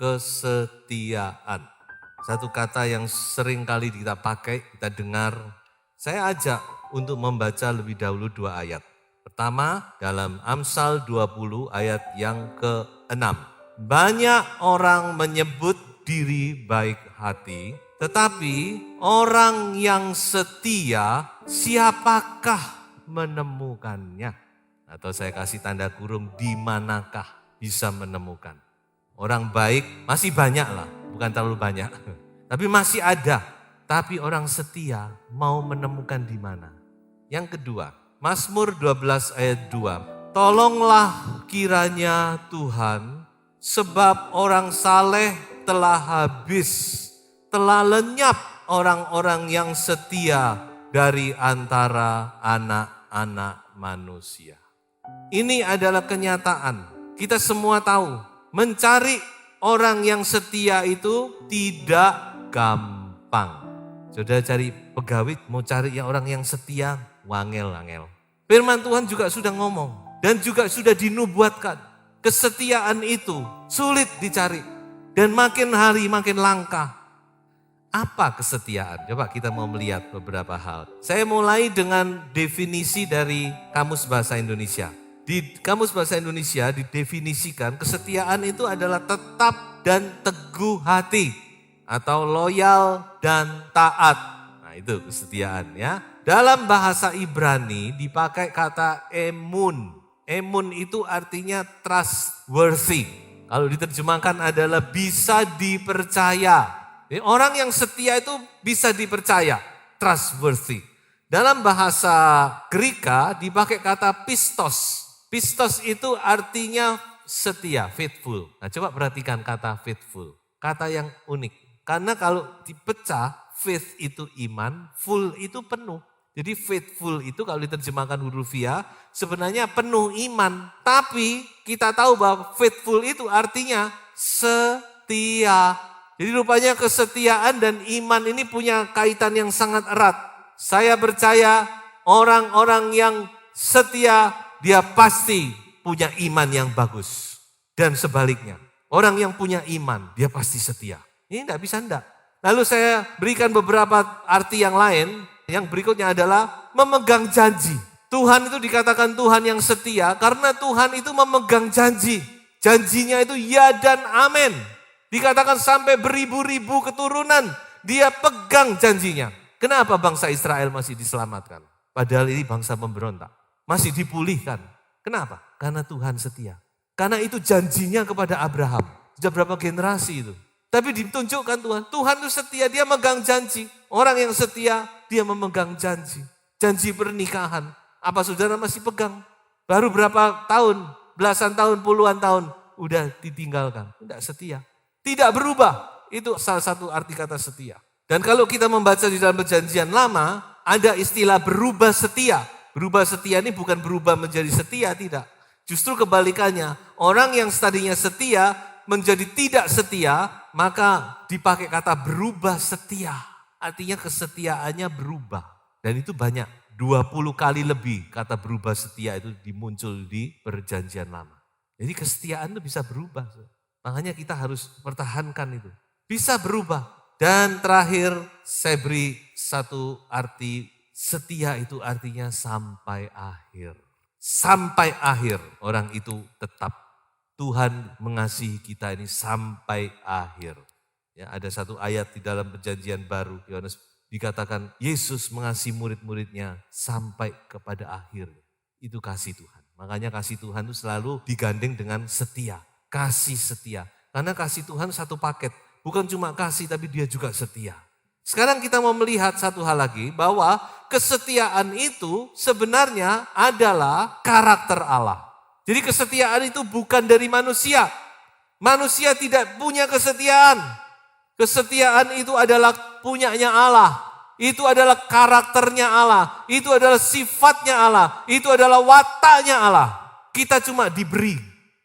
kesetiaan. Satu kata yang sering kali kita pakai, kita dengar. Saya ajak untuk membaca lebih dahulu 2 ayat. Pertama, dalam Amsal 20 ayat yang ke-6. Banyak orang menyebut diri baik hati, tetapi orang yang setia, siapakah menemukannya? Atau saya kasih tanda kurung, di manakah bisa menemukan? Orang baik masih banyak lah, bukan terlalu banyak. Tapi masih ada. Tapi orang setia mau menemukan di mana? Yang kedua, Mazmur 12 ayat 2. Tolonglah kiranya Tuhan, sebab orang saleh telah habis, telah lenyap orang-orang yang setia dari antara anak-anak manusia. Ini adalah kenyataan. Kita semua tahu, mencari orang yang setia itu tidak gampang. Saudara cari pegawai, mau cari orang yang setia, wangel-wangel. Firman Tuhan juga sudah ngomong dan juga sudah dinubuatkan. Kesetiaan itu sulit dicari dan makin hari makin langka. Apa kesetiaan? Coba kita mau melihat beberapa hal. Saya mulai dengan definisi dari Kamus Bahasa Indonesia. Di Kamus Bahasa Indonesia didefinisikan kesetiaan itu adalah tetap dan teguh hati atau loyal dan taat. Nah itu kesetiaan ya. Dalam bahasa Ibrani dipakai kata emun. Emun itu artinya trustworthy. Kalau diterjemahkan adalah bisa dipercaya. Jadi orang yang setia itu bisa dipercaya, trustworthy. Dalam bahasa Greka dipakai kata pistos. Pistos itu artinya setia, faithful. Nah coba perhatikan kata faithful, kata yang unik. Karena kalau dipecah, faith itu iman, full itu penuh. Jadi faithful itu kalau diterjemahkan hurufiah sebenarnya penuh iman. Tapi kita tahu bahwa faithful itu artinya setia. Jadi rupanya kesetiaan dan iman ini punya kaitan yang sangat erat. Saya percaya orang-orang yang setia dia pasti punya iman yang bagus. Dan sebaliknya, orang yang punya iman dia pasti setia. Ini tidak bisa enggak. Lalu saya berikan beberapa arti yang lain. Yang berikutnya adalah memegang janji. Tuhan itu dikatakan Tuhan yang setia karena Tuhan itu memegang janji. Janjinya itu ya dan amin. Dikatakan sampai beribu-ribu keturunan dia pegang janjinya. Kenapa bangsa Israel masih diselamatkan? Padahal ini bangsa pemberontak. Masih dipulihkan. Kenapa? Karena Tuhan setia. Karena itu janjinya kepada Abraham. Sudah berapa generasi itu. Tapi ditunjukkan Tuhan itu setia, dia megang janji. Orang yang setia, dia memegang janji. Janji pernikahan. Apa saudara masih pegang? Baru berapa tahun, belasan tahun, puluhan tahun, udah ditinggalkan. Tidak setia. Tidak berubah. Itu salah satu arti kata setia. Dan kalau kita membaca di dalam perjanjian lama, ada istilah berubah setia. Berubah setia ini bukan berubah menjadi setia, tidak. Justru kebalikannya, orang yang tadinya setia menjadi tidak setia, maka dipakai kata berubah setia. Artinya kesetiaannya berubah. Dan itu banyak, 20 kali lebih kata berubah setia itu dimuncul di perjanjian lama. Jadi kesetiaan itu bisa berubah. Makanya kita harus pertahankan itu. Bisa berubah. Dan terakhir saya beri satu arti, setia itu artinya sampai akhir. Sampai akhir orang itu tetap. Tuhan mengasihi kita ini sampai akhir. Ya, ada satu ayat di dalam perjanjian baru, Yohanes dikatakan Yesus mengasihi murid-muridnya sampai kepada akhir. Itu kasih Tuhan. Makanya kasih Tuhan itu selalu digandeng dengan setia. Kasih setia. Karena kasih Tuhan satu paket. Bukan cuma kasih tapi dia juga setia. Sekarang kita mau melihat satu hal lagi bahwa kesetiaan itu sebenarnya adalah karakter Allah. Jadi kesetiaan itu bukan dari manusia. Manusia tidak punya kesetiaan. Kesetiaan itu adalah punyanya Allah. Itu adalah karakternya Allah. Itu adalah sifatnya Allah. Itu adalah wataknya Allah. Kita cuma diberi.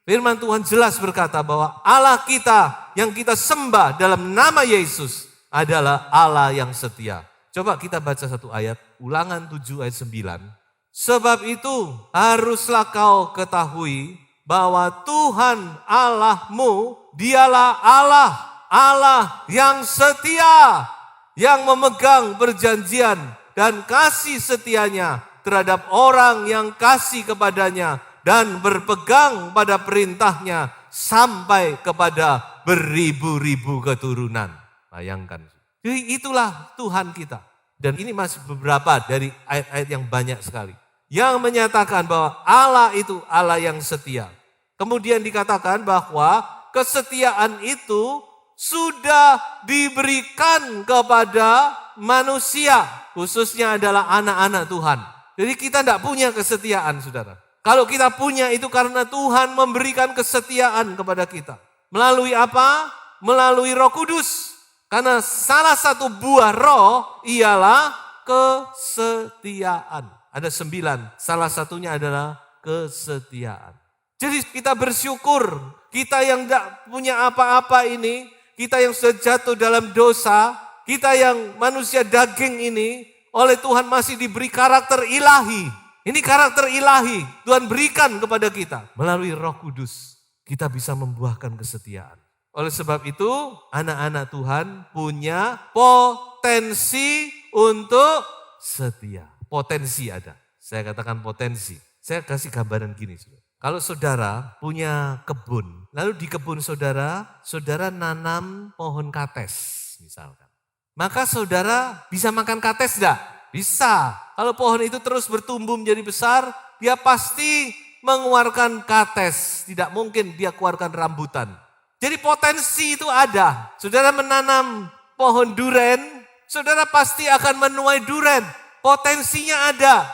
Firman Tuhan jelas berkata bahwa Allah kita yang kita sembah dalam nama Yesus adalah Allah yang setia. Coba kita baca satu ayat, Ulangan 7 ayat 9. Sebab itu haruslah kau ketahui bahwa Tuhan Allahmu dialah Allah yang setia, yang memegang perjanjian dan kasih setianya terhadap orang yang kasih kepadanya dan berpegang pada perintahnya sampai kepada beribu-ribu keturunan. Bayangkan. Jadi itulah Tuhan kita. Dan ini masih beberapa dari ayat-ayat yang banyak sekali. Yang menyatakan bahwa Allah itu Allah yang setia. Kemudian dikatakan bahwa kesetiaan itu sudah diberikan kepada manusia. Khususnya adalah anak-anak Tuhan. Jadi kita tidak punya kesetiaan, saudara. Kalau kita punya itu karena Tuhan memberikan kesetiaan kepada kita. Melalui apa? Melalui Roh Kudus. Karena salah satu buah roh ialah kesetiaan. Ada 9, salah satunya adalah kesetiaan. Jadi kita bersyukur, kita yang tidak punya apa-apa ini, kita yang sudah jatuh dalam dosa, kita yang manusia daging ini, oleh Tuhan masih diberi karakter ilahi. Ini karakter ilahi Tuhan berikan kepada kita. Melalui Roh Kudus kita bisa membuahkan kesetiaan. Oleh sebab itu anak-anak Tuhan punya potensi untuk setia. Potensi ada. Saya katakan potensi. Saya kasih gambaran gini. Kalau saudara punya kebun, lalu di kebun saudara nanam pohon kates misalkan. Maka saudara bisa makan kates enggak? Bisa. Kalau pohon itu terus bertumbuh menjadi besar, dia pasti mengeluarkan kates. Tidak mungkin dia keluarkan rambutan. Jadi potensi itu ada. Saudara menanam pohon duren, saudara pasti akan menuai duren. Potensinya ada.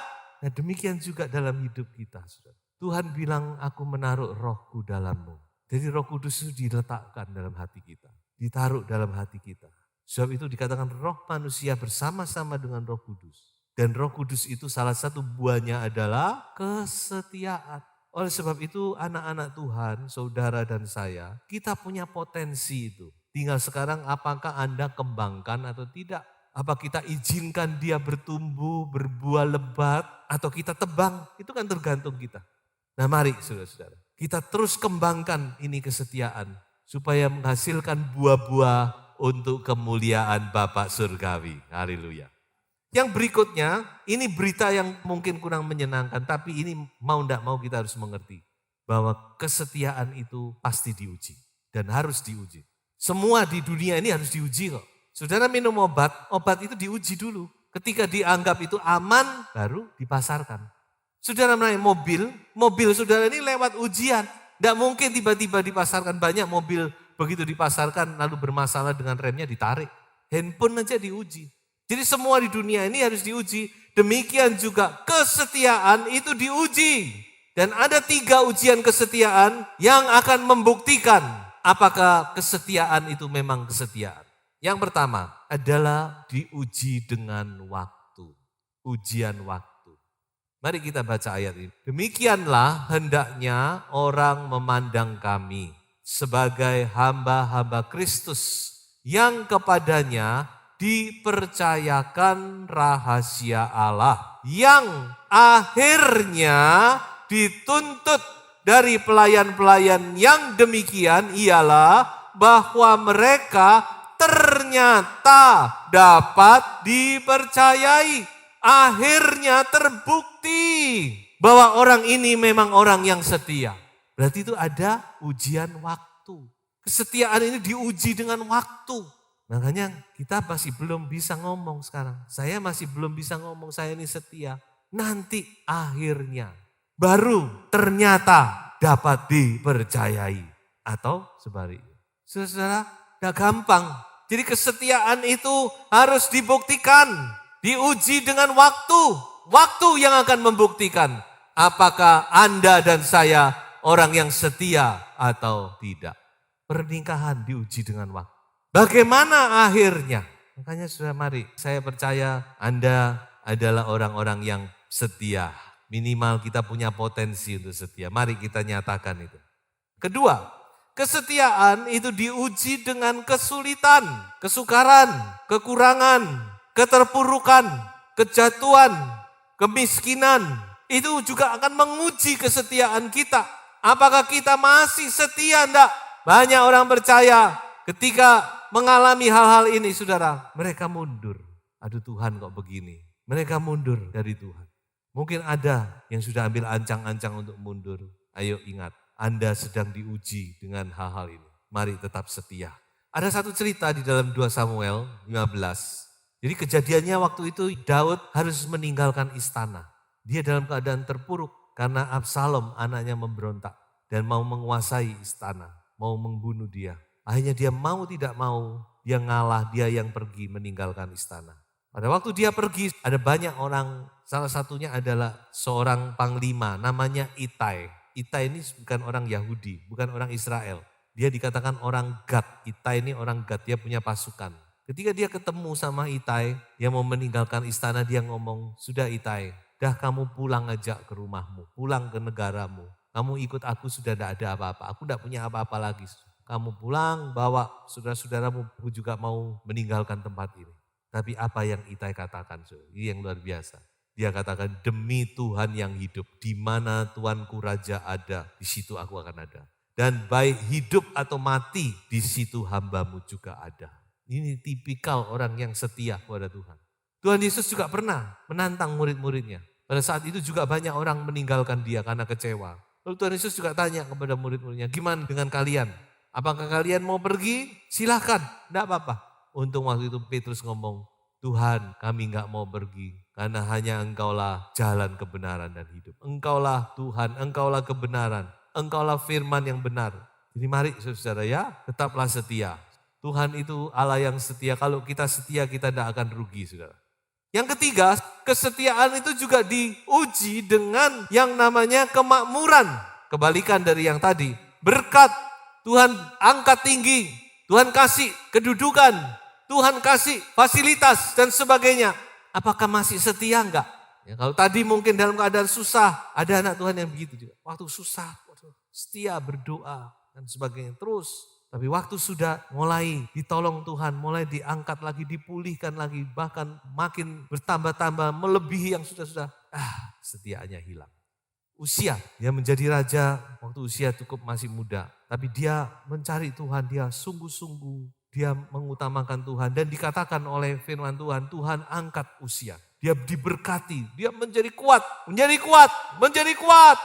Nah demikian juga dalam hidup kita. Saudara. Tuhan bilang aku menaruh rohku dalammu. Jadi Roh Kudus itu diletakkan dalam hati kita. Ditaruh dalam hati kita. Sebab itu dikatakan roh manusia bersama-sama dengan Roh Kudus. Dan Roh Kudus itu salah satu buahnya adalah kesetiaan. Oleh sebab itu anak-anak Tuhan, saudara dan saya, kita punya potensi itu. Tinggal sekarang apakah Anda kembangkan atau tidak. Apa kita izinkan dia bertumbuh, berbuah lebat, atau kita tebang. Itu kan tergantung kita. Nah mari saudara-saudara, kita terus kembangkan ini kesetiaan. Supaya menghasilkan buah-buah untuk kemuliaan Bapa Surgawi. Haleluya. Yang berikutnya, ini berita yang mungkin kurang menyenangkan, tapi ini mau tidak mau kita harus mengerti. Bahwa kesetiaan itu pasti diuji dan harus diuji. Semua di dunia ini harus diuji kok. Saudara minum obat itu diuji dulu. Ketika dianggap itu aman, baru dipasarkan. Saudara menaik mobil saudara ini lewat ujian. Tidak mungkin tiba-tiba dipasarkan, banyak mobil begitu dipasarkan lalu bermasalah dengan remnya ditarik. Handphone aja diuji. Jadi semua di dunia ini harus diuji. Demikian juga kesetiaan itu diuji. Dan ada 3 ujian kesetiaan yang akan membuktikan apakah kesetiaan itu memang kesetiaan. Yang pertama adalah diuji dengan waktu. Ujian waktu. Mari kita baca ayat ini. Demikianlah hendaknya orang memandang kami sebagai hamba-hamba Kristus yang kepadanya dipercayakan rahasia Allah yang akhirnya dituntut dari pelayan-pelayan yang demikian ialah bahwa mereka ternyata dapat dipercayai. Akhirnya terbukti bahwa orang ini memang orang yang setia. Berarti itu ada ujian waktu. Kesetiaan ini diuji dengan waktu. Makanya kita masih belum bisa ngomong sekarang. Saya masih belum bisa ngomong saya ini setia. Nanti akhirnya baru ternyata dapat dipercayai. Atau sebaliknya. Saudara, gak gampang. Jadi kesetiaan itu harus dibuktikan. Diuji dengan waktu. Waktu yang akan membuktikan apakah Anda dan saya orang yang setia atau tidak. Pernikahan diuji dengan waktu. Bagaimana akhirnya? Makanya sudah mari, saya percaya Anda adalah orang-orang yang setia. Minimal kita punya potensi untuk setia. Mari kita nyatakan itu. Kedua, kesetiaan itu diuji dengan kesulitan, kesukaran, kekurangan, keterpurukan, kejatuhan, kemiskinan. Itu juga akan menguji kesetiaan kita. Apakah kita masih setia enggak? Banyak orang percaya ketika mengalami hal-hal ini saudara, mereka mundur. Aduh Tuhan kok begini. Mereka mundur dari Tuhan. Mungkin ada yang sudah ambil ancang-ancang untuk mundur. Ayo ingat, Anda sedang diuji dengan hal-hal ini. Mari tetap setia. Ada satu cerita di dalam 2 Samuel 15. Jadi kejadiannya waktu itu Daud harus meninggalkan istana. Dia dalam keadaan terpuruk karena Absalom anaknya memberontak dan mau menguasai istana, mau membunuh dia. Akhirnya dia mau tidak mau, dia ngalah, dia yang pergi meninggalkan istana. Pada waktu dia pergi ada banyak orang, salah satunya adalah seorang panglima namanya Itai. Itai ini bukan orang Yahudi, bukan orang Israel. Dia dikatakan orang Gad. Itai ini orang Gad, dia punya pasukan. Ketika dia ketemu sama Itai, dia mau meninggalkan istana, dia ngomong, sudah Itai, dah kamu pulang aja ke rumahmu, pulang ke negaramu. Kamu ikut aku sudah tidak ada apa-apa, aku tidak punya apa-apa lagi. Kamu pulang, bawa saudara-saudaramu, aku juga mau meninggalkan tempat ini. Tapi apa yang Itai katakan, ini yang luar biasa. Dia katakan, demi Tuhan yang hidup, di mana Tuanku Raja ada, di situ aku akan ada. Dan baik hidup atau mati, di situ hambamu juga ada. Ini tipikal orang yang setia kepada Tuhan. Tuhan Yesus juga pernah menantang murid-muridnya. Pada saat itu juga banyak orang meninggalkan dia karena kecewa. Lalu Tuhan Yesus juga tanya kepada murid-muridnya, gimana dengan kalian? Apakah kalian mau pergi? Silahkan, tidak apa-apa. Untung waktu itu Petrus ngomong, Tuhan kami enggak mau pergi. Karena hanya Engkaulah jalan kebenaran dan hidup. Engkaulah Tuhan, Engkaulah kebenaran. Engkaulah firman yang benar. Jadi mari saudara ya, tetaplah setia. Tuhan itu Allah yang setia. Kalau kita setia kita tidak akan rugi saudara. Yang ketiga, kesetiaan itu juga diuji dengan yang namanya kemakmuran. Kebalikan dari yang tadi. Berkat, Tuhan angkat tinggi, Tuhan kasih kedudukan, Tuhan kasih fasilitas dan sebagainya. Apakah masih setia enggak? Ya, kalau tadi mungkin dalam keadaan susah, ada anak Tuhan yang begitu juga. Waktu susah, setia berdoa dan sebagainya terus. Tapi waktu sudah mulai ditolong Tuhan, mulai diangkat lagi, dipulihkan lagi, bahkan makin bertambah-tambah melebihi yang sudah-sudah, setiaannya hilang. Usia, dia menjadi raja waktu usia cukup masih muda. Tapi dia mencari Tuhan, dia sungguh-sungguh, dia mengutamakan Tuhan. Dan dikatakan oleh firman Tuhan, Tuhan angkat usia. Dia diberkati, dia menjadi kuat, menjadi kuat, menjadi kuat.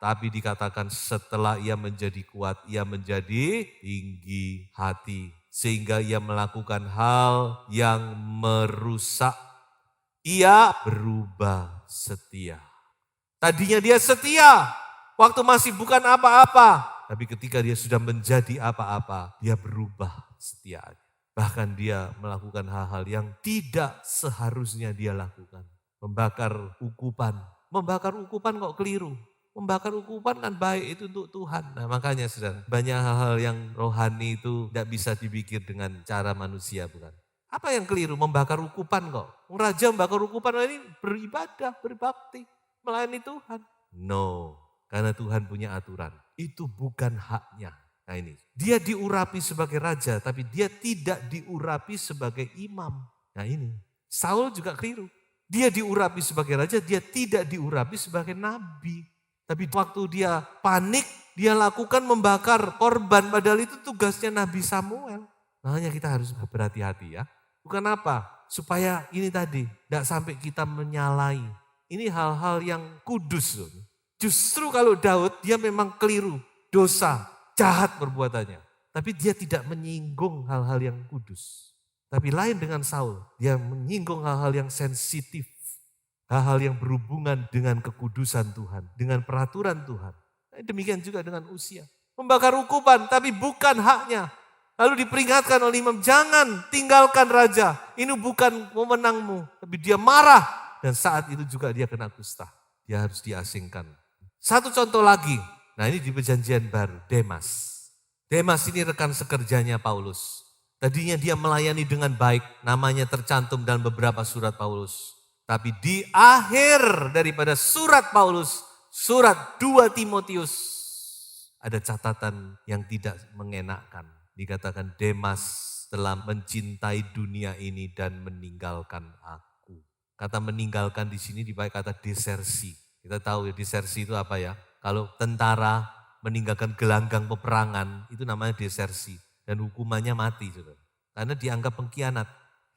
Tapi dikatakan setelah ia menjadi kuat, ia menjadi tinggi hati. Sehingga ia melakukan hal yang merusak. Ia berubah setia. Tadinya dia setia, waktu masih bukan apa-apa. Tapi ketika dia sudah menjadi apa-apa, dia berubah setia. Bahkan dia melakukan hal-hal yang tidak seharusnya dia lakukan. Membakar ukupan. Membakar ukupan kok keliru. Membakar ukupan kan baik, itu untuk Tuhan. Nah makanya saudara, banyak hal-hal yang rohani itu tidak bisa dipikir dengan cara manusia bukan. Apa yang keliru? Membakar ukupan kok. Raja membakar ukupan, ini beribadah, berbakti, melayani Tuhan. No, karena Tuhan punya aturan. Itu bukan haknya. Nah ini, dia diurapi sebagai raja, tapi dia tidak diurapi sebagai imam. Nah ini, Saul juga keliru. Dia diurapi sebagai raja, dia tidak diurapi sebagai nabi. Tapi waktu dia panik, dia lakukan membakar korban. Padahal itu tugasnya Nabi Samuel. Makanya kita harus berhati-hati ya. Bukan apa? Supaya ini tadi, tidak sampai kita menyalai. Ini hal-hal yang kudus. Justru kalau Daud, dia memang keliru, dosa, jahat perbuatannya. Tapi dia tidak menyinggung hal-hal yang kudus. Tapi lain dengan Saul, dia menyinggung hal-hal yang sensitif. Hal-hal yang berhubungan dengan kekudusan Tuhan, dengan peraturan Tuhan. Demikian juga dengan usia. Membakar ukupan, tapi bukan haknya. Lalu diperingatkan oleh imam, jangan tinggalkan raja. Ini bukan wewenangmu. Tapi dia marah. Dan saat itu juga dia kena kusta. Dia harus diasingkan. Satu contoh lagi. Nah ini di perjanjian baru, Demas. Demas ini rekan sekerjanya Paulus. Tadinya dia melayani dengan baik. Namanya tercantum dalam beberapa surat Paulus. Tapi di akhir daripada surat Paulus, surat 2 Timotius, ada catatan yang tidak mengenakkan. Dikatakan Demas telah mencintai dunia ini dan meninggalkan aku. Kata meninggalkan di sini dipakai kata desersi. Kita tahu ya desersi itu apa ya? Kalau tentara meninggalkan gelanggang peperangan, itu namanya desersi. Dan hukumannya mati, saudara. Karena dianggap pengkhianat.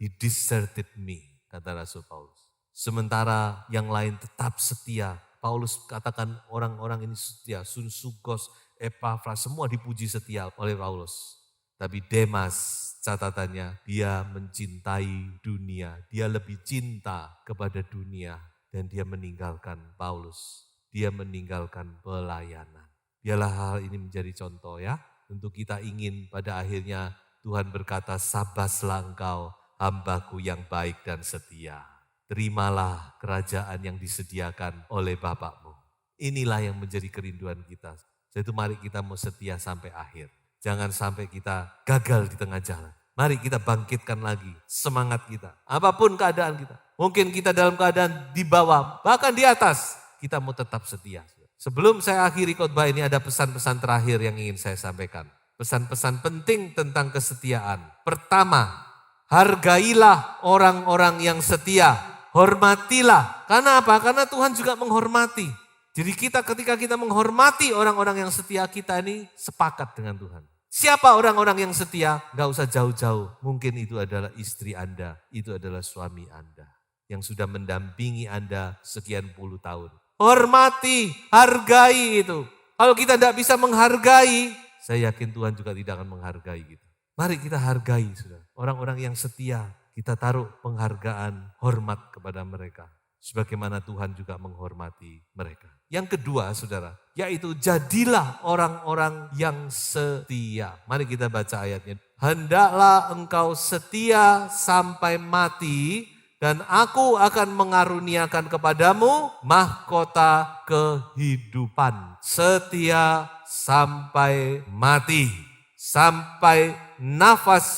He deserted me, kata Rasul Paulus. Sementara yang lain tetap setia. Paulus katakan orang-orang ini setia. Sunsugos, Epafras, semua dipuji setia oleh Paulus. Tapi Demas, catatannya, dia mencintai dunia. Dia lebih cinta kepada dunia. Dan dia meninggalkan Paulus. Dia meninggalkan pelayanan. Biarlah hal ini menjadi contoh ya. Untuk kita ingin pada akhirnya Tuhan berkata, sabaslah engkau hambaku yang baik dan setia. Terimalah kerajaan yang disediakan oleh Bapakmu. Inilah yang menjadi kerinduan kita. Jadi mari kita mau setia sampai akhir. Jangan sampai kita gagal di tengah jalan. Mari kita bangkitkan lagi semangat kita. Apapun keadaan kita. Mungkin kita dalam keadaan di bawah, bahkan di atas. Kita mau tetap setia. Sebelum saya akhiri khotbah ini ada pesan-pesan terakhir yang ingin saya sampaikan. Pesan-pesan penting tentang kesetiaan. Pertama, hargailah orang-orang yang setia. Hormatilah. Karena apa? Karena Tuhan juga menghormati. Jadi ketika kita menghormati orang-orang yang setia, kita ini sepakat dengan Tuhan. Siapa orang-orang yang setia? Gak usah jauh-jauh. Mungkin itu adalah istri Anda, itu adalah suami Anda. Yang sudah mendampingi Anda sekian puluh tahun. Hormati, hargai itu. Kalau kita tidak bisa menghargai, saya yakin Tuhan juga tidak akan menghargai kita. Mari kita hargai, saudara. Orang-orang yang setia, kita taruh penghargaan, hormat kepada mereka. Sebagaimana Tuhan juga menghormati mereka. Yang kedua, saudara, yaitu jadilah orang-orang yang setia. Mari kita baca ayatnya. Hendaklah engkau setia sampai mati, dan aku akan mengaruniakan kepadamu mahkota kehidupan. Setia sampai mati, sampai nafas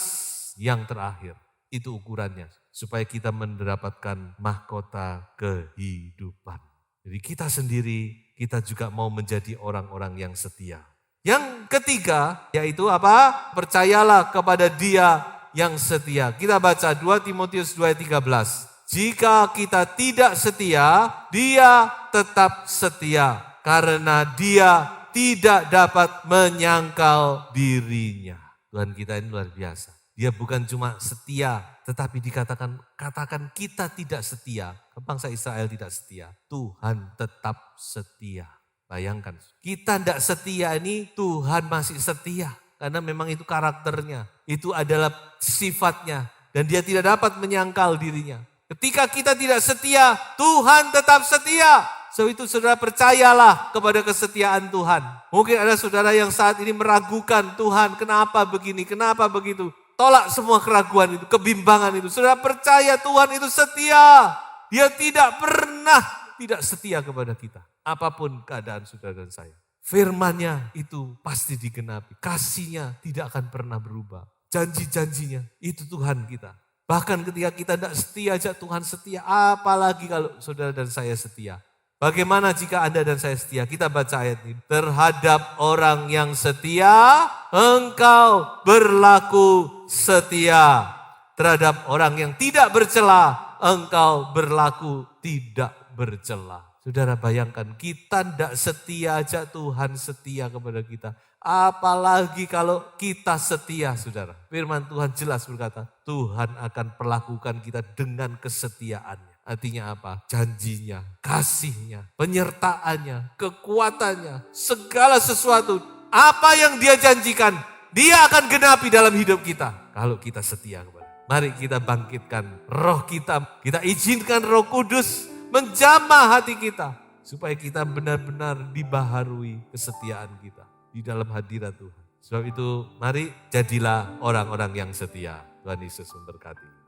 yang terakhir. Itu ukurannya, supaya kita mendapatkan mahkota kehidupan. Jadi kita sendiri, kita juga mau menjadi orang-orang yang setia. Yang ketiga, yaitu apa? Percayalah kepada Dia yang setia. Kita baca 2 Timotius 2 ayat 13. Jika kita tidak setia, Dia tetap setia. Karena Dia tidak dapat menyangkal dirinya. Tuhan kita ini luar biasa. Dia bukan cuma setia, tetapi katakan kita tidak setia. Bangsa Israel tidak setia. Tuhan tetap setia. Bayangkan, kita tidak setia ini, Tuhan masih setia. Karena memang itu karakternya, itu adalah sifatnya. Dan dia tidak dapat menyangkal dirinya. Ketika kita tidak setia, Tuhan tetap setia. So itu saudara percayalah kepada kesetiaan Tuhan. Mungkin ada saudara yang saat ini meragukan, Tuhan kenapa begini, kenapa begitu. Tolak semua keraguan itu, kebimbangan itu. Saudara percaya Tuhan itu setia. Dia tidak pernah tidak setia kepada kita. Apapun keadaan saudara dan saya. Firman-Nya itu pasti digenapi. Kasih-Nya tidak akan pernah berubah. Janji-janjinya itu Tuhan kita. Bahkan ketika kita tidak setia aja Tuhan setia. Apalagi kalau saudara dan saya setia. Bagaimana jika Anda dan saya setia? Kita baca ayat ini. Terhadap orang yang setia, engkau berlaku setia. Terhadap orang yang tidak bercela, engkau berlaku tidak bercela. Saudara bayangkan, kita tidak setia aja Tuhan setia kepada kita. Apalagi kalau kita setia, saudara. Firman Tuhan jelas berkata, Tuhan akan perlakukan kita dengan kesetiaannya. Artinya apa? Janjinya, kasihnya, penyertaannya, kekuatannya, segala sesuatu. Apa yang dia janjikan, dia akan genapi dalam hidup kita. Kalau kita setia kepada. Mari kita bangkitkan roh kita. Kita izinkan Roh Kudus menjamah hati kita. Supaya kita benar-benar dibaharui kesetiaan kita di dalam hadirat Tuhan. Sebab itu mari jadilah orang-orang yang setia. Tuhan Yesus memberkati.